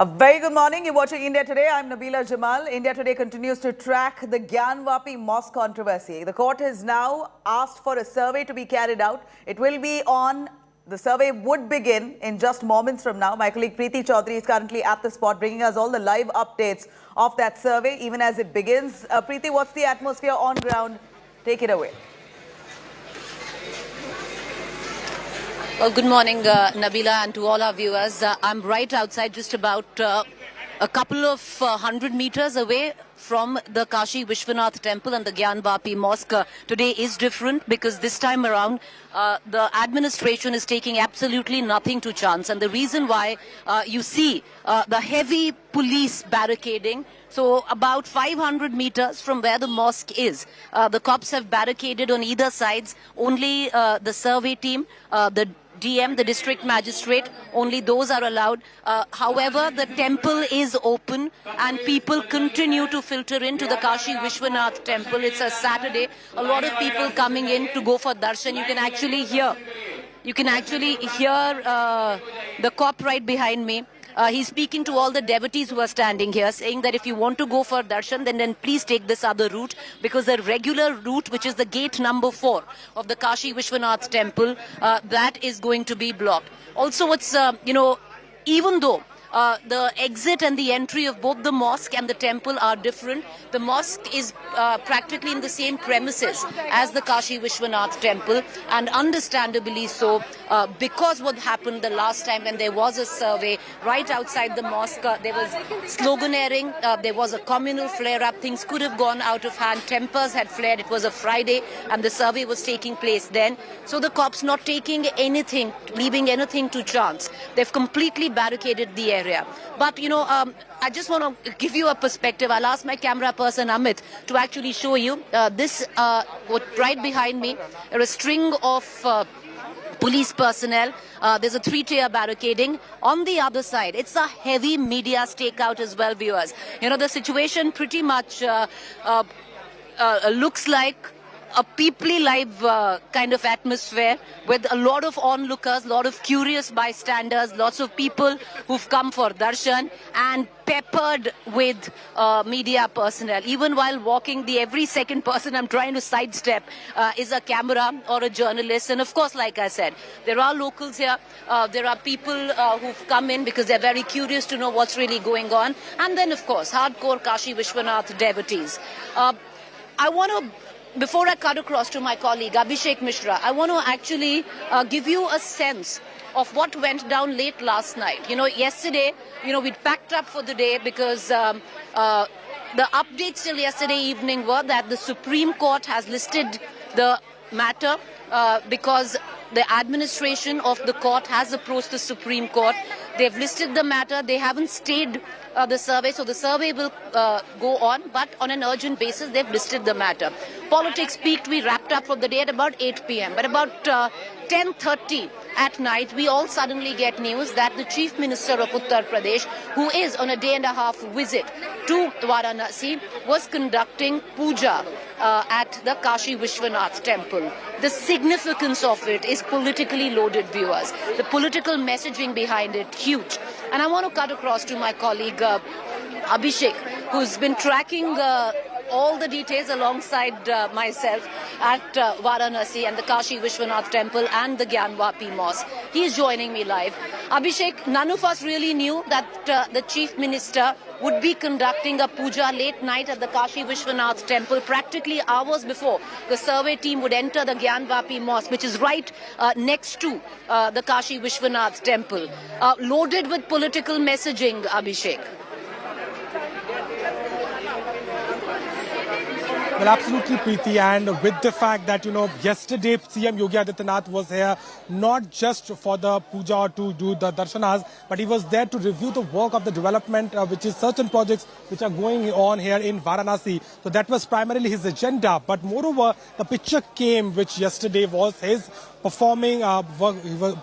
A very good morning. You're watching India Today. I'm Nabila Jamal. India Today continues to track the Gyanvapi Mosque controversy. The court has now asked for a survey to be carried out. It will be on. The survey would begin in just moments from now. My colleague Preeti Chaudhary is currently at the spot, bringing us all the live updates of that survey, even as it begins. Preeti, what's the atmosphere on ground? Take it away. Well, good morning, Nabila, and to all our viewers. I'm right outside, just about a couple of 100 meters away from the Kashi Vishwanath temple and the Gyanvapi Mosque. Today is different because this time around the administration is taking absolutely nothing to chance. And the reason why you see the heavy police barricading. So about 500 meters from where the mosque is, the cops have barricaded on either sides. Only the survey team, the DM, the district magistrate, only those are allowed. However, the temple is open and people continue to filter into the Kashi Vishwanath temple. It's a Saturday. A lot of people coming in to go for darshan. You can actually hear the cop right behind me. He's speaking to all the devotees who are standing here, saying that if you want to go for darshan, then please take this other route, because the regular route, which is the gate number 4 of the Kashi Vishwanath temple, that is going to be blocked. Also, it's, even though the exit and the entry of both the mosque and the temple are different, the mosque is practically in the same premises as the Kashi Vishwanath temple, and understandably so, because what happened the last time when there was a survey right outside the mosque, there was sloganeering, there was a communal flare-up, things could have gone out of hand, tempers had flared, it was a Friday and the survey was taking place then, so the cops not taking anything, leaving anything to chance. They've completely barricaded the area. But, I just want to give you a perspective. I'll ask my camera person, Amit, to actually show you this, right behind me, a string of police personnel. There's a 3-tier barricading. On the other side, it's a heavy media stakeout as well, viewers. The situation pretty much looks like a peoply live kind of atmosphere with a lot of onlookers, a lot of curious bystanders, lots of people who've come for darshan and peppered with media personnel. Even while walking, the every second person I'm trying to sidestep is a camera or a journalist. And of course, like I said, there are locals here. There are people who've come in because they're very curious to know what's really going on. And then, of course, hardcore Kashi Vishwanath devotees. I want to, before I cut across to my colleague, Ajay Mishra, I want to actually give you a sense of what went down late last night. Yesterday, we'd packed up for the day because the updates till yesterday evening were that the Supreme Court has listed the matter because the administration of the court has approached the Supreme Court. They've listed the matter. They haven't stayed the survey, so the survey will go on, but on an urgent basis, they've listed the matter. Politics peaked, we wrapped up for the day at about 8 p.m. But about 10:30 at night, we all suddenly get news that the Chief Minister of Uttar Pradesh, who is on a day-and-a-half visit to Varanasi, was conducting puja at the Kashi Vishwanath temple. The significance of it is politically loaded, viewers. The political messaging behind it, huge. And I want to cut across to my colleague Abhishek, who's been tracking all the details alongside myself at Varanasi and the Kashi Vishwanath temple and the Gyanvapi Mosque. He's joining me live. Abhishek, none of us really knew that the Chief Minister would be conducting a puja late night at the Kashi Vishwanath temple, practically hours before the survey team would enter the Gyanvapi Mosque, which is right next to the Kashi Vishwanath temple. Loaded with political messaging, Abhishek. Well, absolutely, Preeti, and with the fact that, yesterday CM Yogi Adityanath was here not just for the puja or to do the darshanas, but he was there to review the work of the development, which is certain projects which are going on here in Varanasi. So that was primarily his agenda. But moreover, the picture came, which yesterday was his performing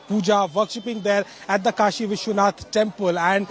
puja, worshipping there at the Kashi Vishwanath temple. And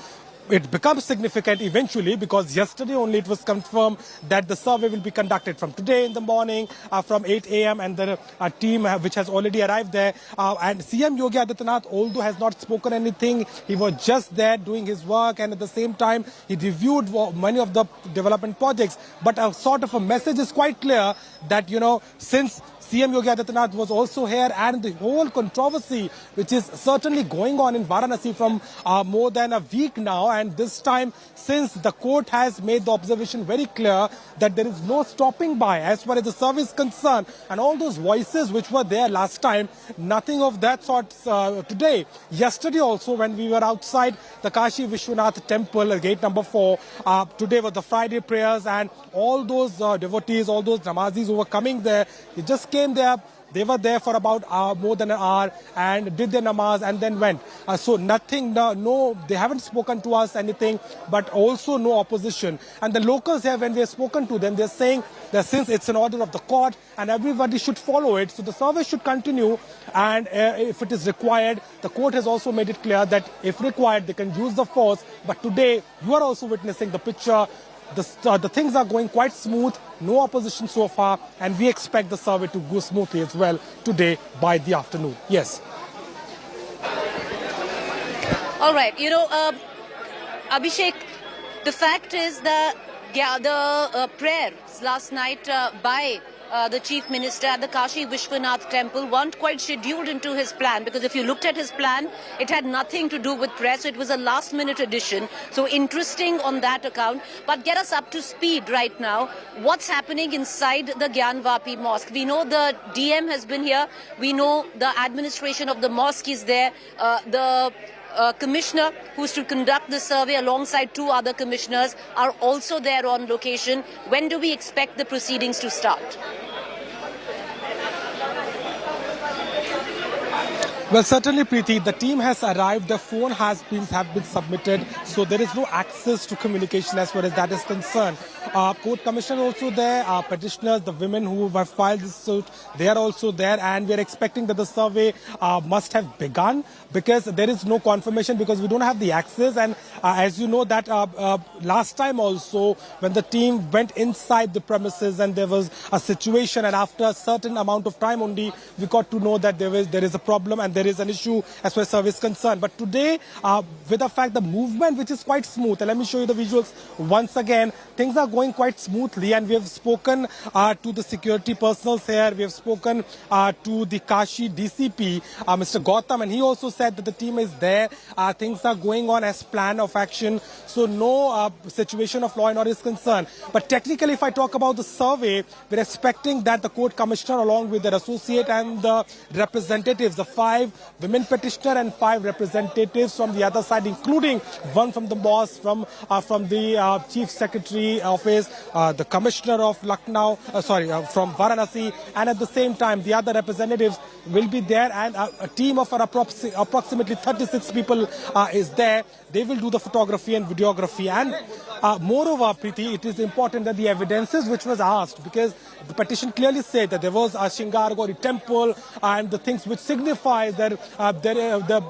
it becomes significant eventually, because yesterday only it was confirmed that the survey will be conducted from today in the morning from 8 a.m. and the team which has already arrived there. And CM Yogi Adityanath, although has not spoken anything, he was just there doing his work, and at the same time he reviewed many of the development projects. But a sort of a message is quite clear that, since CM Yogi Adityanath was also here, and the whole controversy which is certainly going on in Varanasi from more than a week now, and this time since the court has made the observation very clear that there is no stopping by as far as the survey is concerned, and all those voices which were there last time, nothing of that sort today. Yesterday also, when we were outside the Kashi Vishwanath temple, gate number 4, today was the Friday prayers, and all those devotees, all those namazis who were coming there, they just came there. They were there for about more than an hour and did their namaz and then went. So nothing, no, they haven't spoken to us anything, but also no opposition. And the locals here, when we have spoken to them, they're saying that since it's an order of the court and everybody should follow it, so the survey should continue. And if it is required, the court has also made it clear that if required, they can use the force. But today, you are also witnessing the picture. The things are going quite smooth, no opposition so far, and we expect the survey to go smoothly as well today by the afternoon. Yes. All right, Abhishek, the fact is the prayers last night by the Chief Minister at the Kashi Vishwanath temple weren't quite scheduled into his plan, because if you looked at his plan, it had nothing to do with press. So it was a last-minute addition. So interesting on that account. But get us up to speed right now. What's happening inside the Gyanvapi Mosque? We know the DM has been here. We know the administration of the mosque is there. The commissioner who's to conduct the survey alongside 2 other commissioners are also there on location. When do we expect the proceedings to start? Well, certainly, Preeti, the team has arrived, the phone have been submitted, so there is no access to communication as far as that is concerned. Court commissioner also there, petitioners, the women who have filed this suit, they are also there, and we are expecting that the survey must have begun, because there is no confirmation, because we don't have the access. And as you know that last time also, when the team went inside the premises and there was a situation, and after a certain amount of time only, we got to know that there is a problem and there is an issue as far as service is concerned. But today, with the fact the movement which is quite smooth, and let me show you the visuals once again, things are going quite smoothly, and we have spoken to the security personnel here, we have spoken to the Kashi DCP, Mr. Gautam, and he also said that the team is there, things are going on as plan of action, so no situation of law and order is concerned. But technically, if I talk about the survey, we're expecting that the court commissioner along with their associate and the representatives, the 5 women petitioner and 5 representatives from the other side, including one from the mosque, from the chief secretary office, the commissioner of Lucknow, from Varanasi, and at the same time the other representatives will be there, and a team of approximately 36 people is there. They will do the photography and videography, and moreover, Preeti, it is important that the evidences which was asked, because the petition clearly said that there was a Shingargori temple and the things which signify that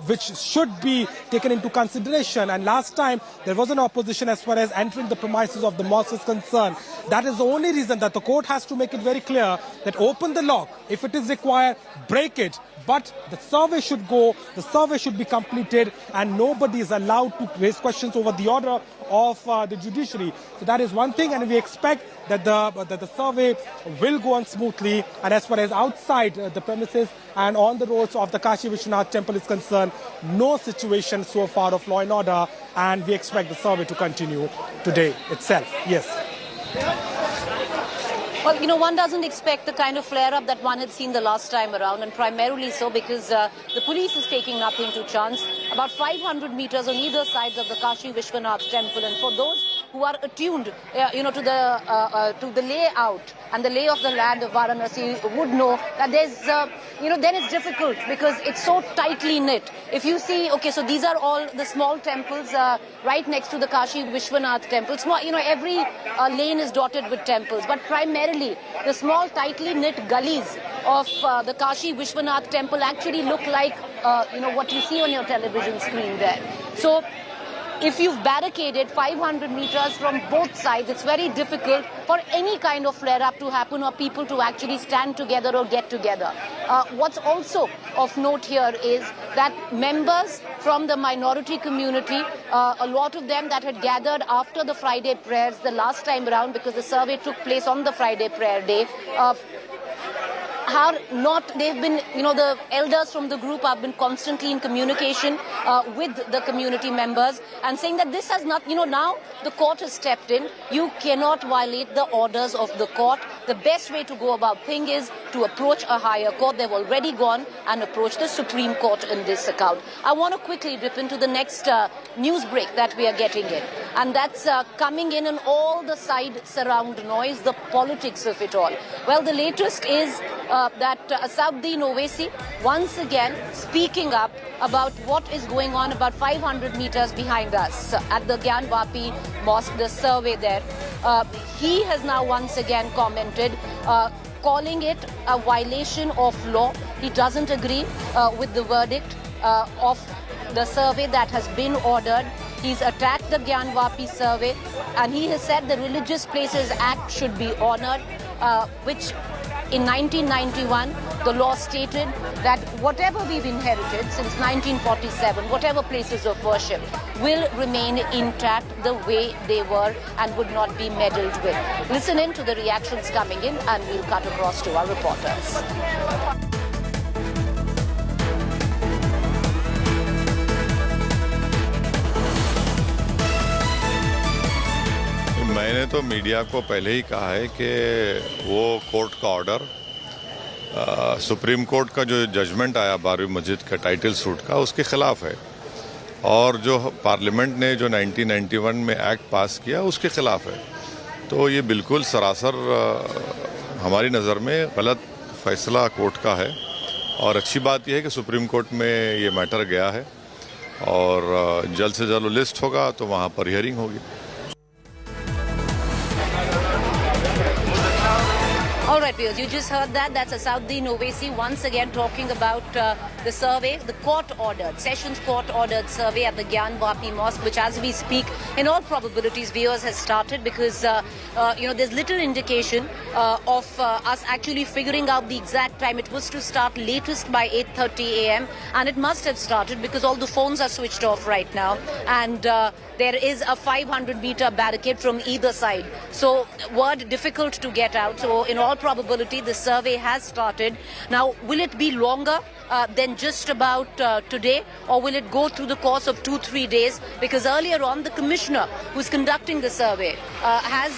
which should be taken into consideration. And last time there was an opposition as far as entering the premises of the mosque is concerned. That is the only reason that the court has to make it very clear that open the lock, if it is required, break it. But the survey should go, the survey should be completed, and nobody is allowed to raise questions over the order of the judiciary. So that is one thing, and we expect that the survey will go on smoothly. And as far as outside the premises and on the roads of the Kashi Vishwanath temple is concerned, no situation so far of law and order, and we expect the survey to continue today itself. Yes. Well, one doesn't expect the kind of flare-up that one had seen the last time around, and primarily so because the police is taking nothing to chance. About 500 meters on either sides of the Kashi Vishwanath temple, and for those who are attuned, to the layout and the lay of the land of Varanasi would know that then it's difficult because it's so tightly knit. If you see, okay, so these are all the small temples right next to the Kashi Vishwanath temple. Small, every lane is dotted with temples, but primarily the small tightly knit gullies of the Kashi Vishwanath temple actually look like what you see on your television screen there. So if you've barricaded 500 meters from both sides, it's very difficult for any kind of flare-up to happen or people to actually stand together or get together. What's also of note here is that members from the minority community, a lot of them that had gathered after the Friday prayers the last time around, because the survey took place on the Friday prayer day, they've been, the elders from the group have been constantly in communication with the community members and saying that this has not, now the court has stepped in. You cannot violate the orders of the court. The best way to go about things is to approach a higher court. They've already gone and approached the Supreme Court in this account. I want to quickly dip into the next news break that we are getting in. And that's coming in and all the side surround noise, the politics of it all. Well, the latest is that Asauddin Owaisi once again speaking up about what is going on about 500 meters behind us at the Gyanvapi Mosque, the survey there. He has now once again commented, calling it a violation of law. He doesn't agree with the verdict of the survey that has been ordered. He's attacked the Gyanvapi survey and he has said the Religious Places Act should be honored, which in 1991, the law stated that whatever we've inherited since 1947, whatever places of worship, will remain intact the way they were and would not be meddled with. Listen in to the reactions coming in and we'll cut across to our reporters. मैंने तो media को पहले ही कहा है कि वो court का order, supreme court का जो जजमेंट आया 12वीं मस्जिद का टाइटल सूट का, उसके खिलाफ है और जो पार्लियामेंट ने जो 1991 में एक्ट पास किया उसके खिलाफ है। तो ये बिल्कुल सरासर हमारी नज़र में गलत फैसला कोर्ट का है और अच्छी बात यह है कि सुप्रीम कोर्ट में ये मैटर गया है और जल्द से जल्द लिस्ट होगा तो वहाँ पर हियरिंग होगी। All right, viewers, you just heard that. That's Asauddin Owaisi once again talking about the survey, the court-ordered, Sessions Court-ordered survey at the Gyanvapi Mosque, which as we speak, in all probabilities, viewers, has started because, there's little indication of us actually figuring out the exact time. It was to start latest by 8:30 a.m. and it must have started because all the phones are switched off right now and there is a 500-meter barricade from either side. So, word difficult to get out. So, in all probability, the survey has started. Now, will it be longer than just about today, or will it go through the course of 2-3 days? Because earlier on, the commissioner who's conducting the survey has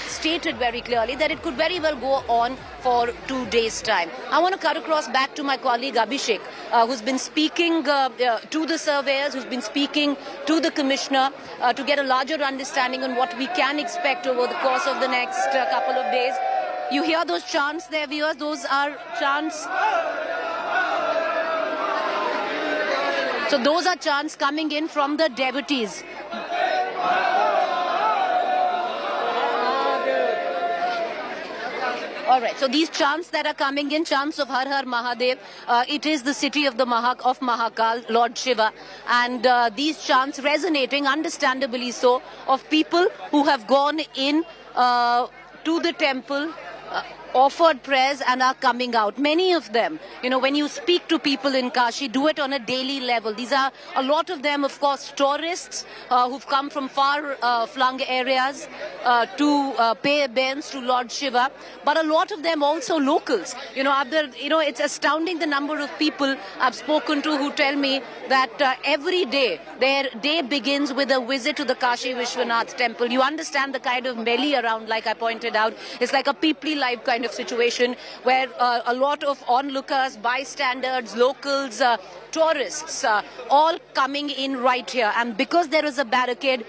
stated very clearly that it could very well go on for 2 days' time. I want to cut across back to my colleague Abhishek, who's been speaking to the surveyors, who's been speaking to the commissioner to get a larger understanding on what we can expect over the course of the next couple of days. You hear those chants there, viewers? Those are chants. So those are chants coming in from the devotees. All right, so these chants that are coming in, chants of Har Har Mahadev, it is the city of the Mahakal, Lord Shiva, and these chants resonating, understandably so, of people who have gone in to the temple, offered prayers and are coming out. Many of them, when you speak to people in Kashi, do it on a daily level. These are a lot of them, of course, tourists who've come from far-flung areas to pay obeiance to Lord Shiva, but a lot of them also locals. It's astounding the number of people I've spoken to who tell me that every day, their day begins with a visit to the Kashi Vishwanath temple. You understand the kind of melee around, like I pointed out. It's like a peoply life kind of situation where a lot of onlookers, bystanders, locals, tourists, all coming in right here. And because there is a barricade,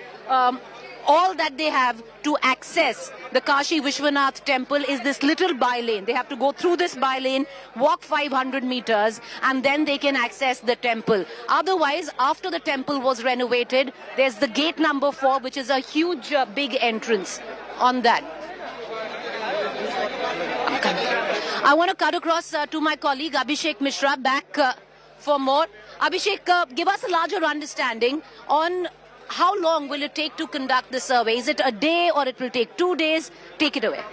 all that they have to access the Kashi Vishwanath temple is this little by-lane. They have to go through this by-lane, walk 500 meters, and then they can access the temple. Otherwise, after the temple was renovated, there's the gate number 4, which is a huge, big entrance on that. I want to cut across to my colleague Ajay Mishra back for more. Abhishek, give us a larger understanding on how long will it take to conduct the survey? Is it a day or it will take 2 days? Take it away.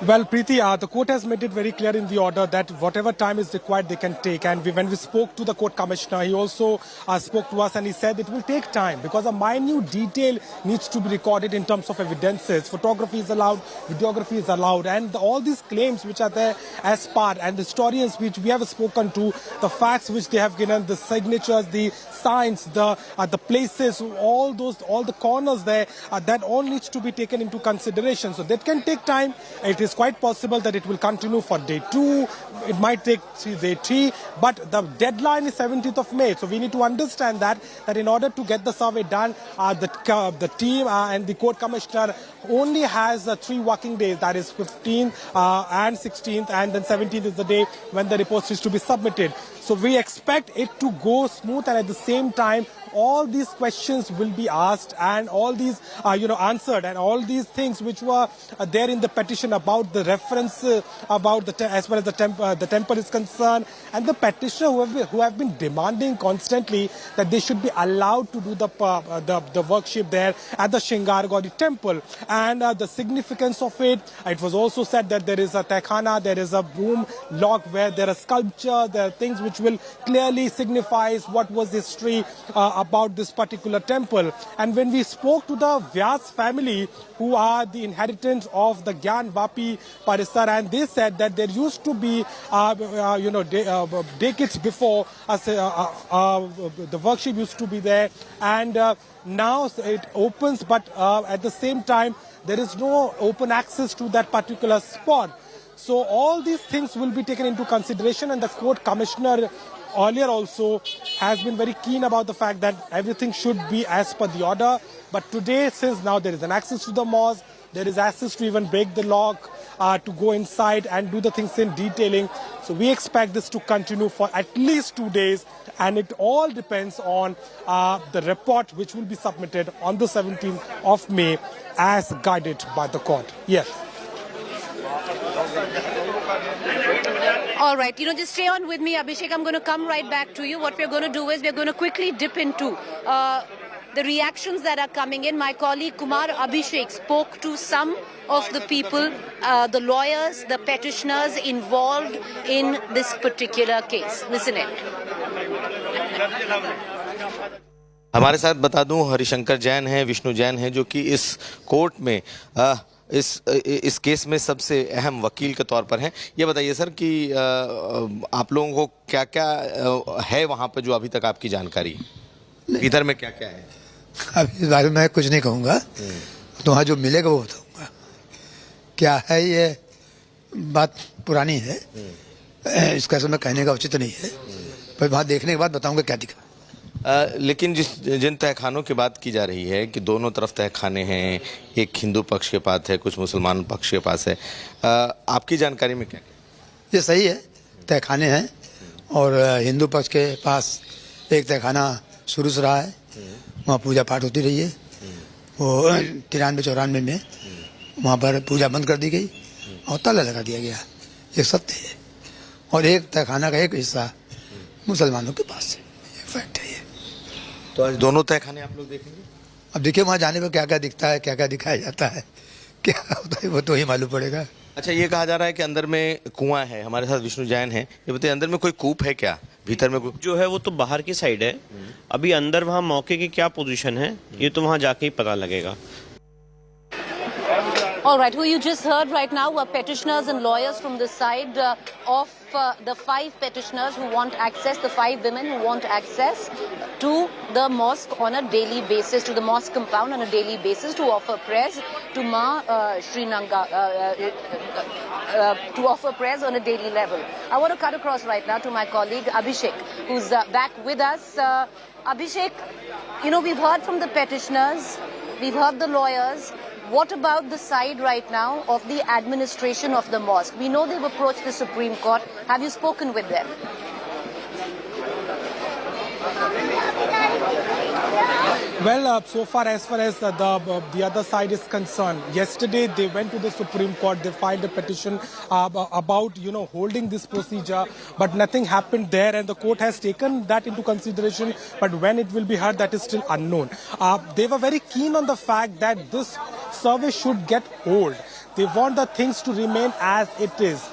Well, Preeti, the court has made it very clear in the order that whatever time is required, they can take. And when we spoke to the court commissioner, he also spoke to us and he said it will take time because a minute detail needs to be recorded in terms of evidences. Photography is allowed, videography is allowed, and all these claims which are there as part, and the historians which we have spoken to, the facts which they have given, the signatures, the signs, the places, all the corners there, that all needs to be taken into consideration. So that can take time. It is quite possible that it will continue for day 2. It might take day 3, but the deadline is 17th of May. So we need to understand that in order to get the survey done, the team and the court commissioner only has 3 working days. That is 15th and 16th, and then 17th is the day when the reports is to be submitted. So we expect it to go smooth, and at the same time, all these questions will be asked and all these answered, and all these things which were there in the petition about the reference about as far as the temple is concerned, and the petitioner who have been demanding constantly that they should be allowed to do the worship there at the Shingargauri temple, and the significance of it. It was also said that there is a tekhana, there is a room log where there are sculptures, there are things which will clearly signify what was the history about this particular temple. And when we spoke to the Vyas family, who are the inheritors of the Gyanvapi Parisar, and they said that there used to be, decades before, the worship used to be there, and now it opens, but at the same time, there is no open access to that particular spot. So all these things will be taken into consideration, and the court commissioner earlier also has been very keen about the fact that everything should be as per the order. But today, since now there is an access to the mosque, there is access to even break the lock, to go inside and do the things in detailing. So we expect this to continue for at least 2 days, and it all depends on the report which will be submitted on the 17th of May as guided by the court. Yes. All right, just stay on with me, Abhishek. I'm going to come right back to you. What we're going to do is we're going to quickly dip into the reactions that are coming in. My colleague Kumar Abhishek spoke to some of the people, the lawyers, the petitioners involved in this particular case. Listen in. हमारे साथ बता दूं हरिशंकर जैन हैं, विष्णु जैन हैं, जो कि इस court में इस केस में सबसे अहम वकील के तौर पर हैं। ये बताइए सर कि आप लोगों को क्या क्या है वहाँ पे जो अभी तक आपकी जानकारी, इधर में क्या क्या है? अभी इस बारे में मैं कुछ नहीं कहूँगा, तो वहाँ जो मिलेगा वो बताऊँगा। क्या है ये बात पुरानी है, इसका समय कहने का उचित नहीं है, पर वहाँ देखने के बाद बताऊँगा क्या दिखा। लेकिन जिन तहखानों की बात की जा रही है कि दोनों तरफ तहखाने हैं, एक हिंदू पक्ष के पास है, कुछ मुसलमान पक्ष के पास है, आपकी जानकारी में क्या? ये सही है, तहखाने हैं, और हिंदू पक्ष के पास एक तहखाना शुरू से रहा है, वहाँ पूजा पाठ होती रही है। वो 93-94 में वहाँ पर पूजा बंद कर दी गई और ताला लगा दिया गया, ये सत्य है। और एक तहखाना का एक हिस्सा मुसलमानों के पास है, ये फैक्ट है। ये तो आज दोनों तहखाने आप लोग देखेंगे? अब देखिए वहाँ जाने पर क्या क्या दिखता है, क्या क्या दिखाया जाता है, क्या होता है, वो तो ही मालूम पड़ेगा। अच्छा, ये कहा जा रहा है कि अंदर में कुआं है। हमारे साथ विष्णु जैन है, ये बताइए अंदर में कोई कूप है क्या? भीतर में कूप जो है वो तो बाहर की साइड है, अभी अंदर वहाँ मौके की क्या पोजीशन है ये तो वहाँ जाके ही पता लगेगा। All right, who you just heard right now were petitioners and lawyers from the side of the 5 petitioners who want access, the 5 women who want access to the mosque on a daily basis, to the mosque compound on a daily basis, to offer prayers to Srinanga, to offer prayers on a daily level. I want to cut across right now to my colleague Abhishek, who's back with us. Abhishek, we've heard from the petitioners, we've heard the lawyers. What about the side right now of the administration of the mosque? We know they've approached the Supreme Court. Have you spoken with them? Well, so far as the other side is concerned, yesterday they went to the Supreme Court. They filed a petition about holding this procedure, but nothing happened there, and the court has taken that into consideration. But when it will be heard, that is still unknown. They were very keen on the fact that this survey should get hold. They want the things to remain as it is.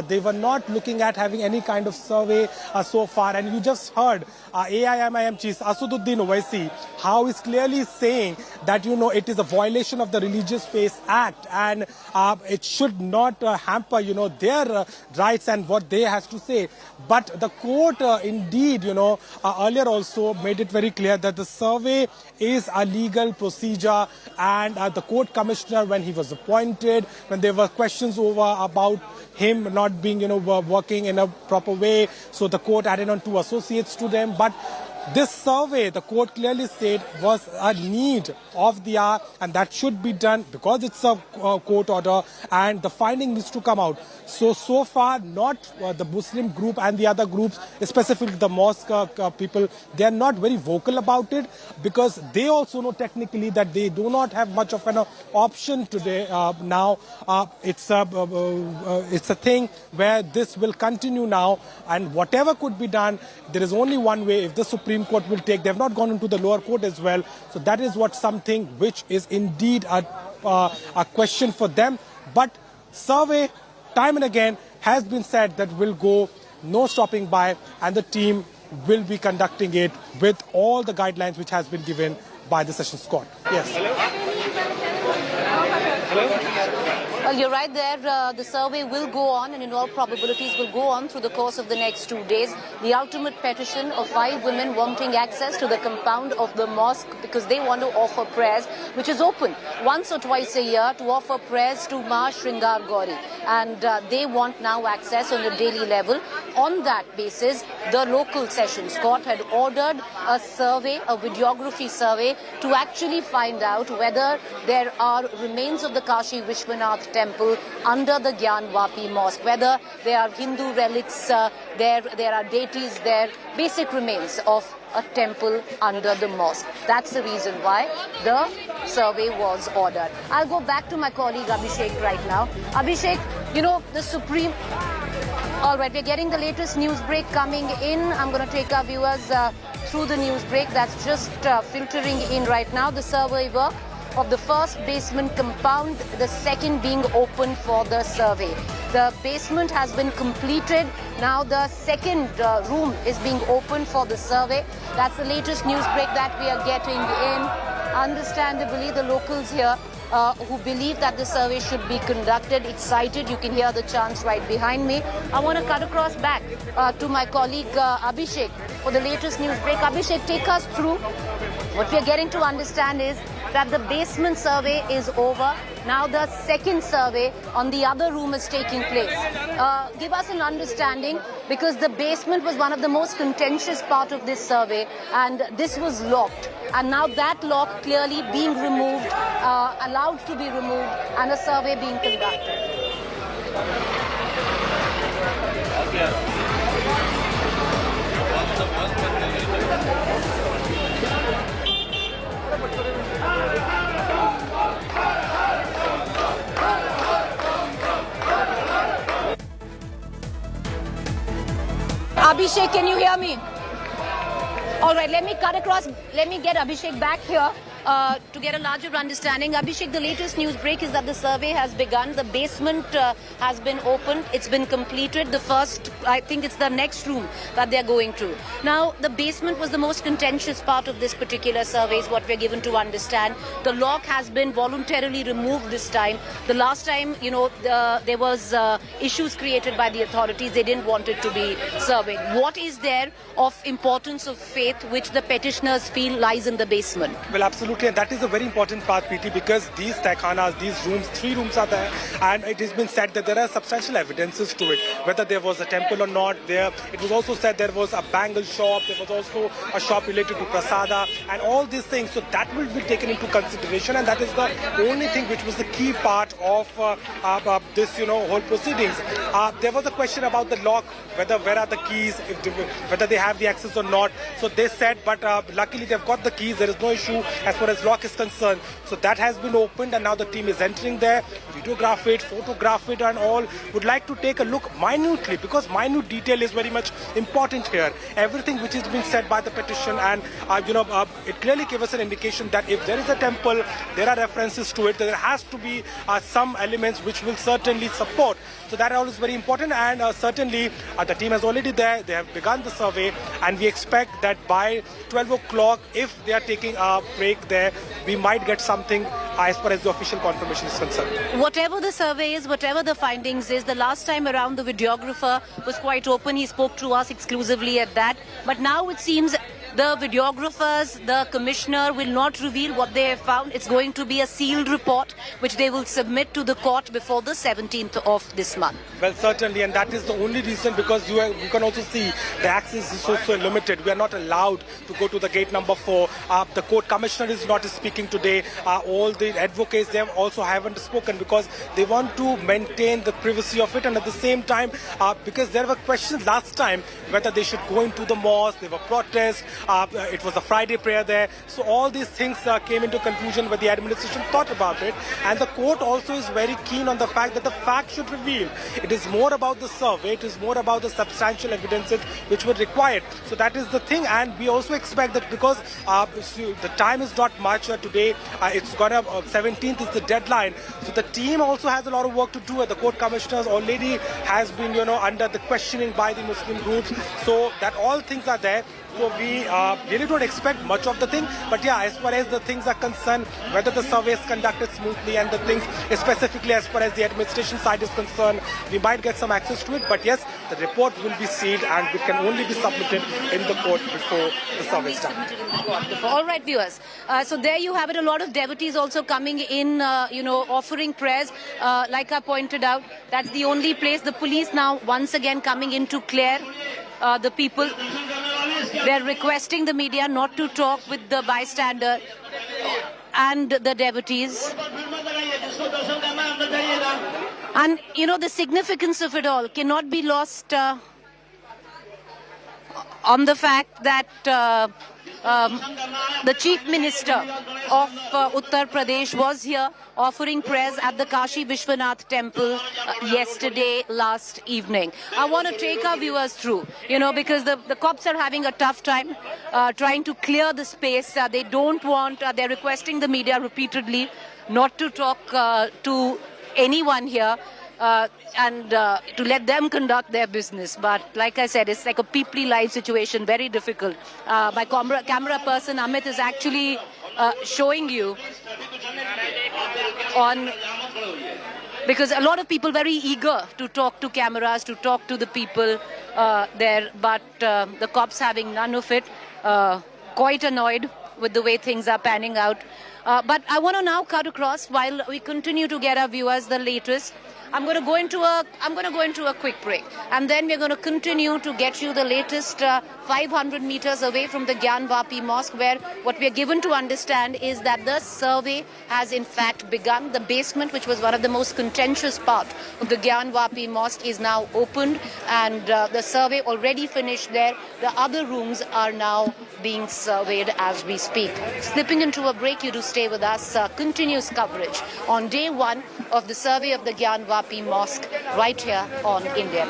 They were not looking at having any kind of survey so far. And you just heard AIMIM Chief Asaduddin Owaisi, how he's clearly saying that, it is a violation of the Religious Faith Act, and it should not hamper, their rights and what they have to say. But the court indeed, earlier also made it very clear that the survey is a legal procedure, and the court commissioner, when he was appointed, when there were questions over about him not being, working in a proper way, so the court added on 2 associates to them. But this survey, the court clearly said, was a need of the hour, and that should be done because it's a court order, and the finding needs to come out. So far, not the Muslim group and the other groups, specifically the mosque people, they are not very vocal about it, because they also know technically that they do not have much of an option today. Now, it's a thing where this will continue now, and whatever could be done, there is only one way. If the Supreme Court will take, they have not gone into the lower court as well. So that is something which is indeed a question for them. But survey, time and again, has been said that will go, no stopping by, and the team will be conducting it with all the guidelines which has been given by the Sessions Court. Yes. Well, you're right there. The survey will go on, and in all probabilities will go on through the course of the next 2 days. The ultimate petition of 5 women wanting access to the compound of the mosque because they want to offer prayers, which is open once or twice a year to offer prayers to Ma Shringar Gauri. And they want now access on a daily level. On that basis, the local Sessions Court had ordered a survey, a videography survey, to actually find out whether there are remains of the Kashi Vishwanath temple under the Gyanvapi Mosque, whether there are Hindu relics there are deities there, basic remains of a temple under the mosque. That's the reason why the survey was ordered. I'll go back to my colleague Abhishek right now. Abhishek, the Supreme... All right, we're getting the latest news break coming in. I'm going to take our viewers through the news break that's just filtering in right now. The survey work of the first basement compound, the second being open for the survey. The basement has been completed. Now the second room is being opened for the survey. That's the latest news break that we are getting in. Understandably, the locals here who believe that the survey should be conducted, excited. You can hear the chants right behind me. I want to cut across back to my colleague Abhishek for the latest news break. Abhishek, take us through. What we are getting to understand is that the basement survey is over. Now the second survey on the other room is taking place. Give us an understanding, because the basement was one of the most contentious part of this survey, and this was locked. And now that lock clearly being removed, allowed to be removed, and a survey being conducted. Abhishek, can you hear me? All right, let me cut across. Let me get Abhishek back here to get a larger understanding. Abhishek, the latest news break is that the survey has begun. The basement has been opened. It's been completed. The first, I think it's the next room that they're going to. Now, the basement was the most contentious part of this particular survey, is what we're given to understand. The lock has been voluntarily removed this time. The last time, there was issues created by the authorities. They didn't want it to be surveyed. What is there of importance of faith which the petitioners feel lies in the basement? Well, absolutely. Absolutely, and that is a very important part, PT, because these tehkhanas, these rooms, 3 rooms are there, and it has been said that there are substantial evidences to it, whether there was a temple or not. It was also said there was a bangle shop, there was also a shop related to prasada, and all these things. So that will be taken into consideration, and that is the only thing which was the key part of this, whole proceedings. There was a question about the lock, where are the keys, whether they have the access or not. So they said, but luckily they've got the keys. There is no issue as far as lock is concerned. So that has been opened, and now the team is entering there, videograph it, photograph it, and all. Would like to take a look minutely, because minute detail is very much important here. Everything which is being said by the petition, and it clearly gives us an indication that if there is a temple, there are references to it. There has to be some elements which will certainly support. So that all is very important, and certainly the team is already there. They have begun the survey, and we expect that by 12 o'clock, if they are taking a break there, we might get something as far as the official confirmation is concerned. Whatever the survey is, whatever the findings is, the last time around the videographer was quite open. He spoke to us exclusively at that. But now it seems the videographers, the commissioner will not reveal what they have found. It's going to be a sealed report which they will submit to the court before the 17th of this month. Well, certainly, and that is the only reason, because you can also see the access is so limited. We are not allowed to go to the gate number 4. The court commissioner is not speaking today. All the advocates, they also haven't spoken because they want to maintain the privacy of it, and at the same time, because there were questions last time whether they should go into the mosque, there were protests. It was a Friday prayer there. So all these things came into confusion when the administration thought about it. And the court also is very keen on the fact that the fact should reveal. It is more about the survey. It is more about the substantial evidences which were required. So that is the thing. And we also expect that because the time is not much today, it's gonna 17th is the deadline. So the team also has a lot of work to do. The court commissioners already has been, under the questioning by the Muslim groups. So that all things are there. So we really don't expect much of the thing. But yeah, as far as the things are concerned, whether the survey is conducted smoothly and the things, specifically as far as the administration side is concerned, we might get some access to it. But yes, the report will be sealed and it can only be submitted in the court before the survey is done. All right, viewers. So there you have it. A lot of devotees also coming in, offering prayers. Like I pointed out, that's the only place. The police now once again coming in to clear the people. They're requesting the media not to talk with the bystander and the devotees. And, the significance of it all cannot be lost on the fact that the Chief Minister of Uttar Pradesh was here offering prayers at the Kashi Vishwanath temple last evening. I want to take our viewers through, because the cops are having a tough time trying to clear the space. They don't want, they're requesting the media repeatedly not to talk to anyone here. And to let them conduct their business. But like I said, it's like a peoply live situation, very difficult. My camera person Amit is actually showing you on, because a lot of people very eager to talk to cameras, to talk to the people there, but the cops having none of it, quite annoyed with the way things are panning out. But I want to now cut across while we continue to get our viewers the latest. I'm going to go into a quick break, and then we're going to continue to get you the latest 500 meters away from the Gyanvapi Mosque, where what we are given to understand is that the survey has in fact begun. The basement, which was one of the most contentious part of the Gyanvapi Mosque, is now opened, and the survey already finished there. The other rooms are now being surveyed as we speak. Slipping into a break, you do stay with us. Continuous coverage on day 1 of the survey of the Gyanvapi Mosque right here on India.